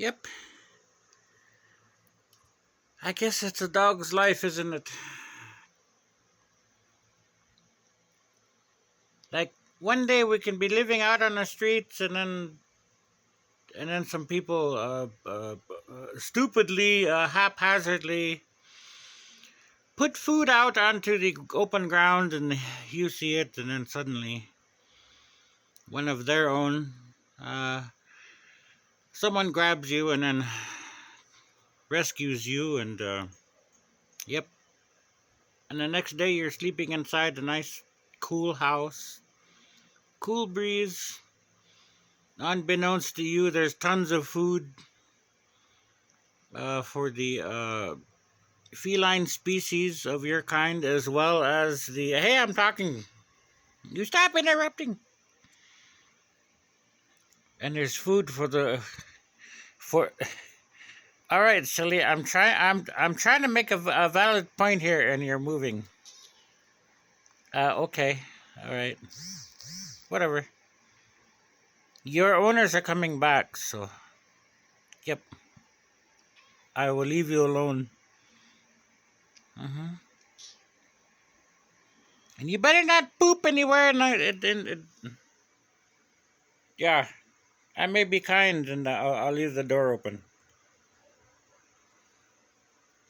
Yep. I guess it's a dog's life, isn't it? Like, one day we can be living out on the streets, and then some people stupidly, haphazardly put food out onto the open ground, and you see it, and then suddenly one of their own, someone grabs you and then rescues you, and yep. And the next day you're sleeping inside a nice, cool house, cool breeze. Unbeknownst to you, there's tons of food for the feline species of your kind, as well as the. Hey, I'm talking. You stop interrupting. And there's food for the for. All right, silly. I'm trying to make a valid point here, and you're moving. Okay. All right. Whatever. Your owners are coming back, so. Yep. I will leave you alone. Mm-hmm. And you better not poop anywhere. Yeah, I may be kind, and I'll leave the door open.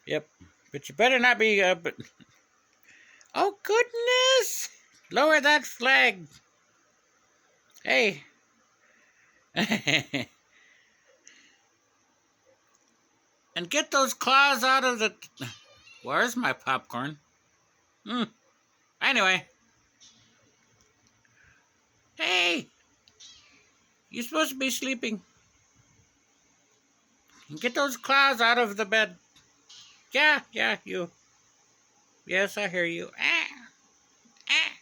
Yep, but you better not be. Oh goodness! Lower that flag. Hey. And get those claws out of the. Where's my popcorn? Hmm. Anyway. Hey, you're supposed to be sleeping. Get those claws out of the bed. Yeah, you. Yes, I hear you. Ah, ah,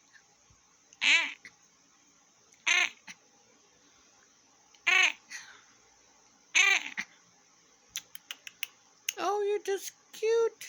ah, ah, ah. Oh, you're just cute.